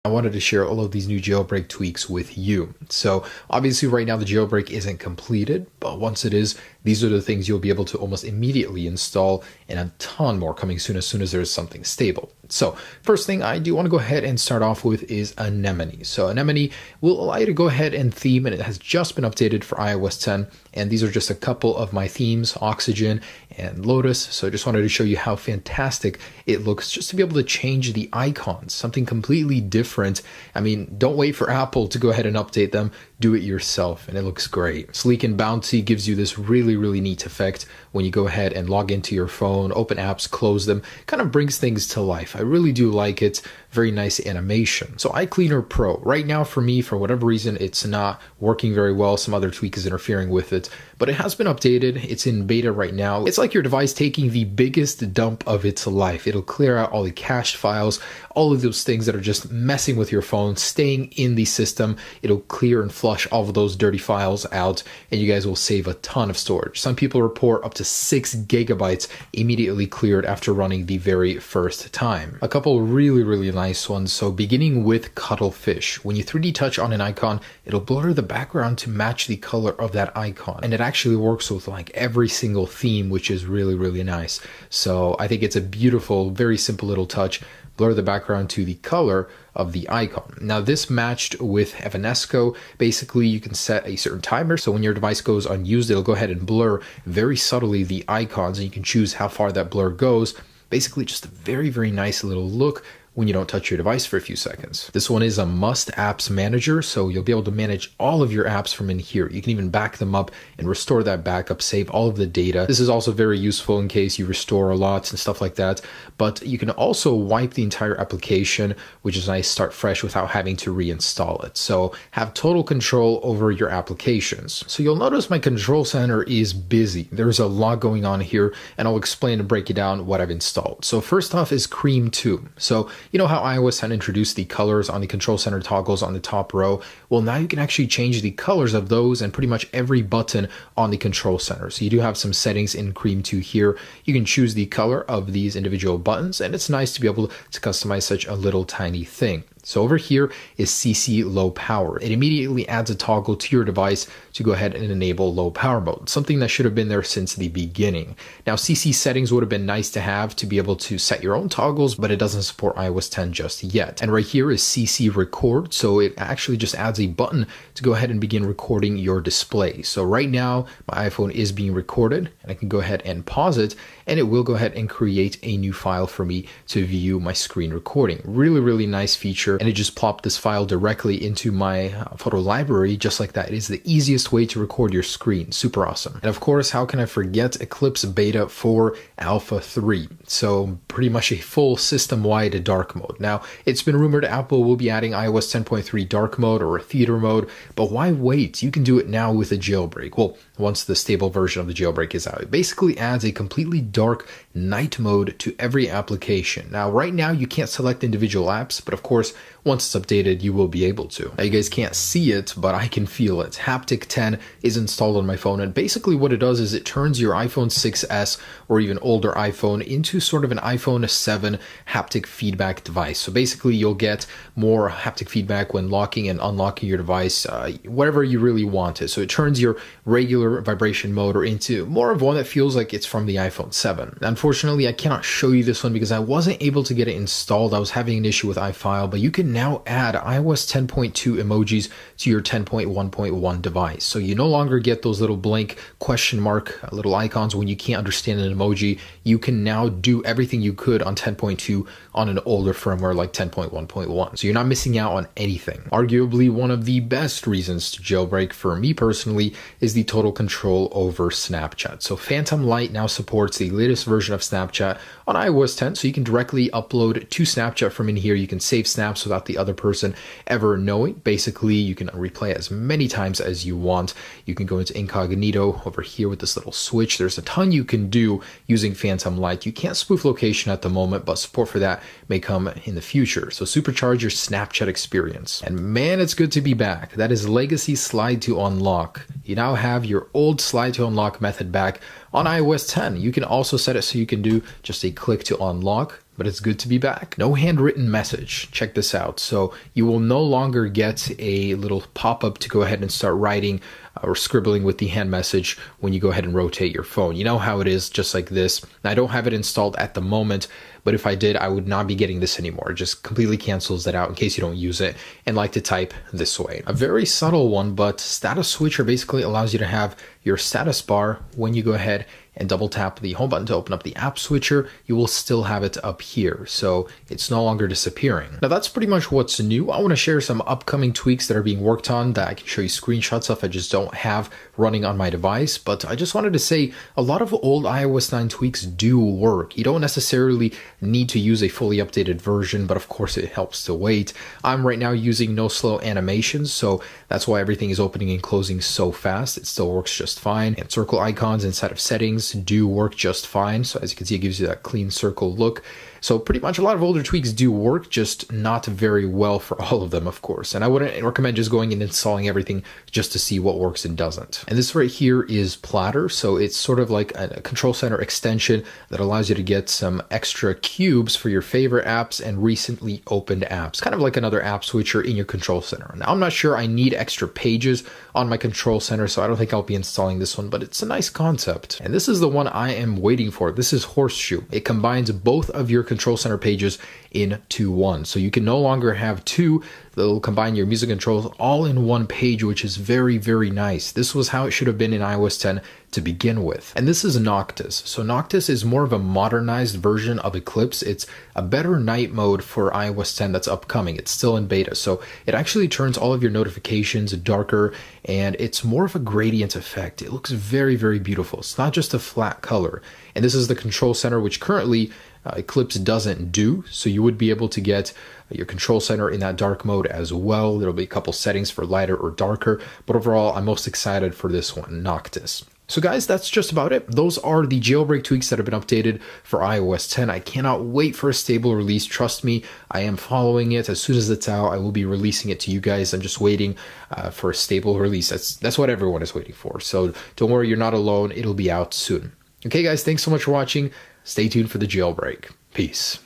I wanted to share all of these new jailbreak tweaks with you. So obviously right now the jailbreak isn't completed, but once it is, these are the things you'll be able to almost immediately install, and a ton more coming soon as there's something stable. So first thing I do want to go ahead and start off with is Anemone. So Anemone will allow you to go ahead and theme, and it has just been updated for iOS 10. And these are just a couple of my themes, Oxygen and Lotus. So I just wanted to show you how fantastic it looks just to be able to change the icons, something completely different. I mean, don't wait for Apple to go ahead and update them. Do it yourself, and it looks great. Sleek and Bouncy gives you this really neat effect when you go ahead and log into your phone, open apps, close them, kind of brings things to life. I really do like it. Very nice animation. So iCleaner Pro, right now for me, for whatever reason, it's not working very well. Some other tweak is interfering with it, but it has been updated. It's in beta right now. It's like your device taking the biggest dump of its life. It'll clear out all the cached files, all of those things that are just messing with your phone, staying in the system. It'll clear and flush all of those dirty files out, and you guys will save a ton of storage. Some people report up to 6 gigabytes immediately cleared after running the very first time. A couple really nice ones. So beginning with Cuttlefish. When you 3D touch on an icon, it'll blur the background to match the color of that icon. And it actually works with like every single theme, which is really nice. So I think it's a beautiful, very simple little touch. Blur the background to the color of the icon. Now this matched with Evanesco. Basically you can set a certain timer, so when your device goes unused, it'll go ahead and blur very subtly the icons, and you can choose how far that blur goes. Basically just a very nice little look when you don't touch your device for a few seconds. This one is a must apps manager, so you'll be able to manage all of your apps from in here. You can even back them up and restore that backup, save all of the data. This is also very useful in case you restore a lot and stuff like that, but you can also wipe the entire application, which is nice, start fresh without having to reinstall it. So have total control over your applications. So you'll notice my control center is busy. There's a lot going on here, and I'll explain and break it down what I've installed. So first off is Cream 2. So you know how iOS had introduced the colors on the control center toggles on the top row? Well, now you can actually change the colors of those and pretty much every button on the control center. So you do have some settings in Cream 2 here. You can choose the color of these individual buttons, and it's nice to be able to customize such a little tiny thing. So over here is CC low power. It immediately adds a toggle to your device to go ahead and enable low power mode, something that should have been there since the beginning. Now CC settings would have been nice to have to be able to set your own toggles, but it doesn't support iOS 10 just yet. And right here is CC record. So it actually just adds a button to go ahead and begin recording your display. So right now my iPhone is being recorded, and I can go ahead and pause it, and it will go ahead and create a new file for me to view my screen recording. Really nice feature. And it just plopped this file directly into my photo library just like that. It is the easiest way to record your screen. Super awesome. And of course, how can I forget Eclipse Beta 4 Alpha 3? So pretty much a full system-wide dark mode. Now, it's been rumored Apple will be adding iOS 10.3 dark mode or a theater mode, but why wait? You can do it now with a jailbreak. Well, once the stable version of the jailbreak is out. It basically adds a completely dark night mode to every application. Now, right now, you can't select individual apps, but of course, once it's updated, you will be able to. Now, you guys can't see it, but I can feel it. Haptic 10 is installed on my phone, and basically what it does is it turns your iPhone 6S or even older iPhone into sort of an iPhone 7 haptic feedback device. So basically, you'll get more haptic feedback when locking and unlocking your device, whatever you really want it. So it turns your regular vibration motor into more of one that feels like it's from the iPhone 7. Unfortunately, I cannot show you this one because I wasn't able to get it installed. I was having an issue with iFile, but you can now add iOS 10.2 emojis to your 10.1.1 device. So you no longer get those little blank question mark little icons when you can't understand an emoji. You can now do everything you could on 10.2 on an older firmware like 10.1.1. So you're not missing out on anything. Arguably one of the best reasons to jailbreak for me personally is the total control over Snapchat. So Phantom Light now supports the latest version of Snapchat on iOS 10, so you can directly upload to Snapchat from in here. You can save snaps without the other person ever knowing. Basically, you can replay as many times as you want. You can go into incognito over here with this little switch. There's a ton you can do using Phantom Light. You can't spoof location at the moment, but support for that may come in the future. So supercharge your Snapchat experience. And man, it's good to be back. That is Legacy Slide to Unlock. You now have your old slide to unlock method back on iOS 10. You can also set it so you can do just a click to unlock, but it's good to be back. No handwritten message. Check this out. So you will no longer get a little pop-up to go ahead and start writing or scribbling with the hand message when you go ahead and rotate your phone. You know how it is, just like this. I don't have it installed at the moment, but if I did, I would not be getting this anymore. It just completely cancels that out in case you don't use it and like to type this way. A very subtle one, but status switcher basically allows you to have your status bar when you go ahead and double tap the home button to open up the app switcher, you will still have it up here. So it's no longer disappearing. Now that's pretty much what's new. I want to share some upcoming tweaks that are being worked on that I can show you screenshots of. I just don't have running on my device, but I just wanted to say a lot of old iOS 9 tweaks do work. You don't necessarily need to use a fully updated version, but of course it helps to wait. I'm right now using no slow animations, so that's why everything is opening and closing so fast. It still works just fine. And circle icons inside of settings do work just fine. So as you can see, it gives you that clean circle look. So pretty much a lot of older tweaks do work, just not very well for all of them, of course. And I wouldn't recommend just going and installing everything just to see what works and doesn't. And this right here is Platter. So it's sort of like a control center extension that allows you to get some extra cubes for your favorite apps and recently opened apps, kind of like another app switcher in your control center. Now, I'm not sure I need extra pages on my control center, so I don't think I'll be installing this one, but it's a nice concept. And this is the one I am waiting for. This is Horseshoe. It combines both of your control center pages into one. So you can no longer have two that will combine your music controls all in one page, which is very, very nice. This was how it should have been in iOS 10 to begin with. And this is Noctis. So Noctis is more of a modernized version of Eclipse. It's a better night mode for iOS 10 that's upcoming. It's still in beta. So it actually turns all of your notifications darker, and it's more of a gradient effect. It looks very, very beautiful. It's not just a flat color. And this is the control center, which currently Eclipse doesn't do. So you would be able to get your control center in that dark mode as well. There'll be a couple settings for lighter or darker, but overall, I'm most excited for this one, Noctis. So guys, that's just about it. Those are the jailbreak tweaks that have been updated for iOS 10. I cannot wait for a stable release. Trust me, I am following it. As soon as it's out, I will be releasing it to you guys. I'm just waiting for a stable release. That's what everyone is waiting for. So don't worry, you're not alone. It'll be out soon. Okay guys, thanks so much for watching. Stay tuned for the jailbreak. Peace.